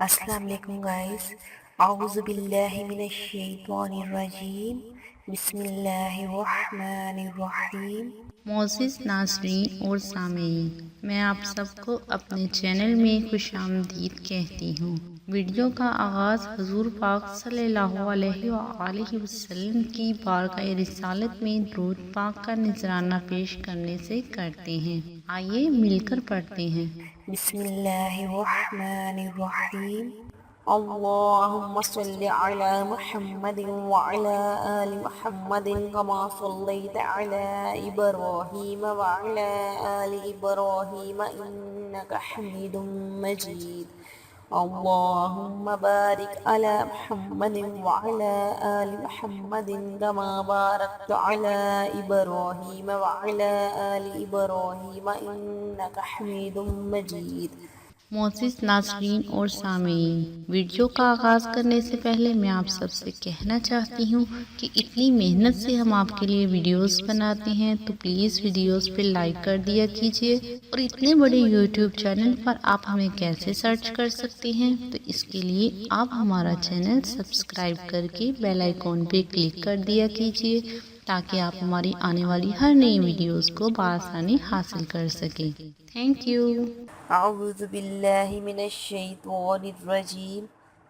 السلام علیکم گائز، اعوذ باللہ من الشیطان الرجیم، بسم اللہ الرحمن الرحیم۔ معزز ناظرین اور سامعین، میں آپ سب کو اپنے چینل میں خوش آمدید کہتی ہوں۔ ویڈیو کا آغاز حضور پاک صلی اللہ علیہ وآلہ وسلم کی بارگاہ رسالت میں درود پاک کا نذرانہ پیش کرنے سے کرتے ہیں۔ آئیے مل کر پڑھتے ہیں۔ بسم اللہ الرحمن الرحیم۔ اللہم صل علی محمد وعلی آل محمد کما صلیت علی ابراہیم وعلی آل ابراہیم انک حمید مجید۔ اللہم بارک علی محمد وعلی آل محمد کما بارکت علی ابراہیم وعلی آل ابراہیم انک حمید مجید۔ معزز ناظرین اور سامعین، ویڈیو کا آغاز کرنے سے پہلے میں آپ سب سے کہنا چاہتی ہوں کہ اتنی محنت سے ہم آپ کے لیے ویڈیوز بناتے ہیں تو پلیز ویڈیوز پہ لائک کر دیا کیجیے، اور اتنے بڑے یوٹیوب چینل پر آپ ہمیں کیسے سرچ کر سکتے ہیں، تو اس کے لیے آپ ہمارا چینل سبسکرائب کر کے بیل آئیکن پہ کلک کر دیا کیجیے تاکہ آپ ہماری آنے والی ہر نئی ویڈیوز کو بآسانی حاصل کر سکیں۔ Thank you. اعوذ باللہ من الشیطان الرجیم،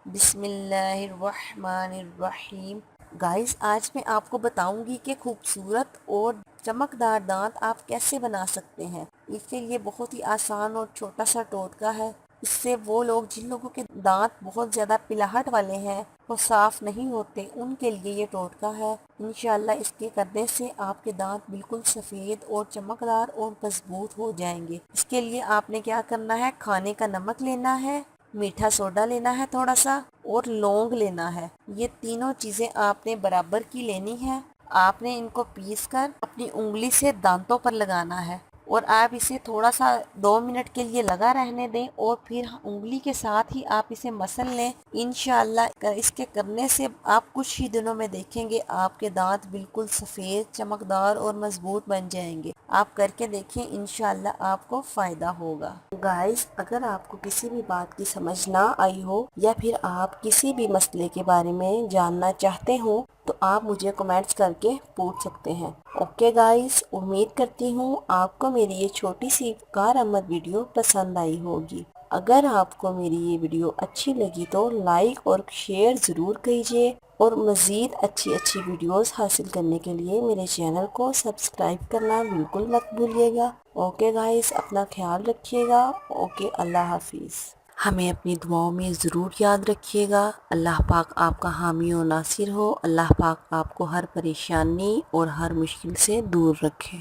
بسم اللہ الرحمن الرحیم۔ گائز، آج میں آپ کو بتاؤں گی کہ خوبصورت اور چمکدار دانت آپ کیسے بنا سکتے ہیں۔ اس کے لیے بہت ہی آسان اور چھوٹا سا ٹوٹکا ہے۔ اس سے وہ لوگ جن لوگوں کے دانت بہت زیادہ پلاہٹ والے ہیں، وہ صاف نہیں ہوتے، ان کے لیے یہ ٹوٹکا ہے۔ انشاءاللہ اس کے کرنے سے آپ کے دانت بالکل سفید اور چمکدار اور مضبوط ہو جائیں گے۔ اس کے لیے آپ نے کیا کرنا ہے، کھانے کا نمک لینا ہے، میٹھا سوڈا لینا ہے تھوڑا سا، اور لونگ لینا ہے۔ یہ تینوں چیزیں آپ نے برابر کی لینی ہے۔ آپ نے ان کو پیس کر اپنی انگلی سے دانتوں پر لگانا ہے، اور آپ اسے تھوڑا سا 2 منٹ کے لیے لگا رہنے دیں، اور پھر انگلی کے ساتھ ہی آپ اسے مسل لیں۔ انشاءاللہ اس کے کرنے سے آپ کچھ ہی دنوں میں دیکھیں گے آپ کے دانت بالکل سفید، چمکدار اور مضبوط بن جائیں گے۔ آپ کر کے دیکھیں، انشاءاللہ آپ کو فائدہ ہوگا۔ گائز، اگر آپ کو کسی بھی بات کی سمجھ نہ آئی ہو یا پھر آپ کسی بھی مسئلے کے بارے میں جاننا چاہتے ہو تو آپ مجھے کمنٹس کر کے پوچھ سکتے ہیں۔ اوکے گائز، امید کرتی ہوں آپ کو میری یہ چھوٹی سی کارآمد ویڈیو پسند آئی ہوگی۔ اگر آپ کو میری یہ ویڈیو اچھی لگی تو لائک اور شیئر ضرور کیجیے، اور مزید اچھی ویڈیوز حاصل کرنے کے لیے میرے چینل کو سبسکرائب کرنا بالکل مت بھولیے گا۔ اوکے گائز، اپنا خیال رکھیے گا۔ اوکے، اللہ حافظ۔ ہمیں اپنی دعاؤں میں ضرور یاد رکھیے گا۔ اللہ پاک آپ کا حامی و ناصر ہو۔ اللہ پاک آپ کو ہر پریشانی اور ہر مشکل سے دور رکھے۔